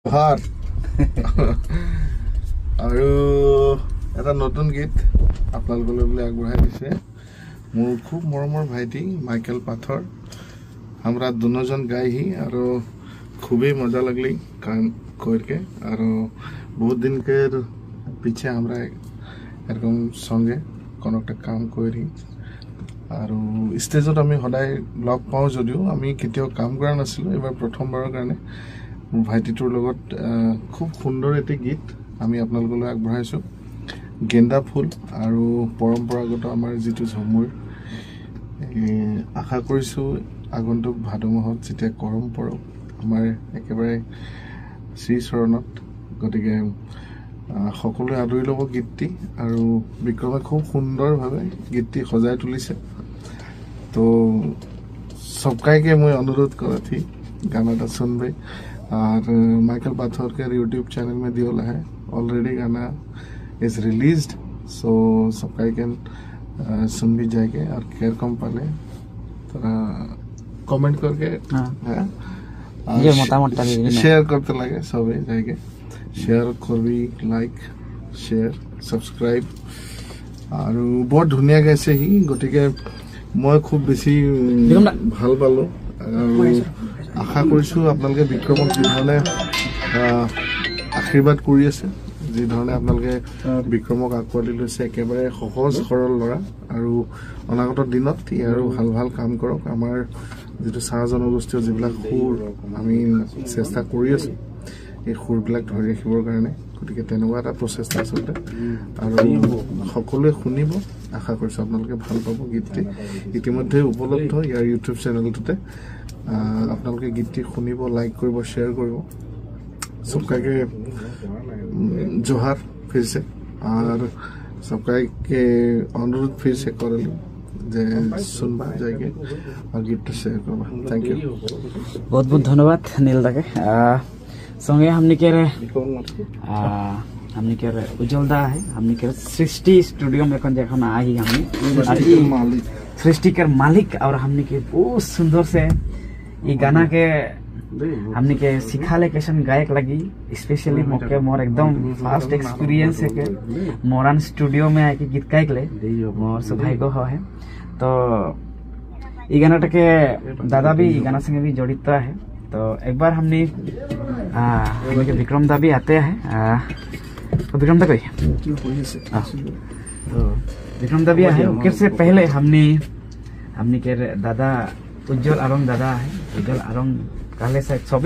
ভাত আৰু এটা নতুন গীত আপোনালোকলৈ বুলি আগবঢ়াই দিছে মোৰ খুব মৰমৰ ভাইটি মাইকেল পাথৰ আমৰা দুজন গাইহি আৰু খুবই মজা লাগলি কাম করকে আর বহুত দিন के पीछे আমরা এরকম সঙ্গে কোন একটা কাম করি আর স্টেজত আমি সদায় লগ পাও যদিও আমি কেতিয়াও কাম কৰা নাছিল এবাৰ প্ৰথমবাৰৰ কাৰণে ভাইটিটোৰ লগত খুব সুন্দৰ এটি গীত আমি আপোনালোকলৈ আগবঢ়াইছো গেন্দা ফুল আৰু পৰম্পৰাগত আমাৰ যেটো ঝমুৰ আশা কৰিছো আগন্তুক ভাদ মাহত যেতিয়া কৰম পৰক আমাৰ একেবাৰে শ্ৰী চৰণত গতিকে সকলোৱে আদৰি ল'ব গীতটি আৰু বিক্ৰমে খুব সুন্দৰভাৱে গীতটি সজাই তুলিছে तो सबका के मैं अनुरोध करा थी गाना सुन भाई और माइकल पाथर के यूट्यूब चैनल में दिया है ऑलरेडी गाना इज रिलीज्ड सो सबका कैन सुन भी जाएंगे और केयर कम पाले कमेंट करके शेयर करते लगे सब जाएंगे शेयर करबी लाइक शेयर सब्सक्राइब और बहुत धुनिया गाइছে ही गति के মই খুব বেছি ভাল পালো আশা কৰিছো আপোনালোকে বিক্ৰমক যি ধৰণে আশীৰ্বাদ কৰি আছে যি ধৰণে আপোনালোকে বিক্ৰমক আকোৱালি লৈছে একেবাৰে সহজ সৰল লৰা আৰু অনাগত দিনত আৰু ভাল ভাল কাম কৰক আমাৰ যেটো চাহ জনগোষ্ঠীৰ যিবিলাক সুৰ আমি চেষ্টা কৰি আছো এই সুৰবিলাক ধৰি ৰাখিবৰ কাৰণে গতিকে তেনেকুৱা এটা প্ৰচেষ্টা চলে আৰু সকলোৱে শুনিব আশা কৰিছো আপোনালোকে ভাল পাব গীতটি ইতিমধ্যে উপলব্ধ ইয়াৰ ইউটিউব চেনেলটোতে আপোনালোকে গীতটি শুনিব লাইক কৰিব শেয়াৰ কৰিব सबका के जोहार फिर से और सबका के अनुरोध फिर से कर ली जे सुनबा जाएंगे और गीत शेयर करबा थैंक यू बहुत बहुत धन्यवाद नील दाके संगे हमने के उज्जवल दा है हमने के सृष्टि स्टूडियो में कौन देखा ना आई हमने सृष्टि के मालिक और हमने के बहुत सुंदर से ये गाना के हमने के सिखाले कैसन गायक लगी स्पेशली मौके मोर एकदम फास्ट एक्सपीरियंस है के मोरन स्टूडियो में आके गीत गायक ले मोर सौभाग्य है तो ये गाना के दादा भी गाना संगे भी जड़ित है तो एक बार हमने विक्रम दा भी आते हैं तो विक्रम दा कोई तो विक्रम दा भी है उससे पहले हमने के दादा उज्जवल आरंग दादा है उज्जवल आरंग कहले से सब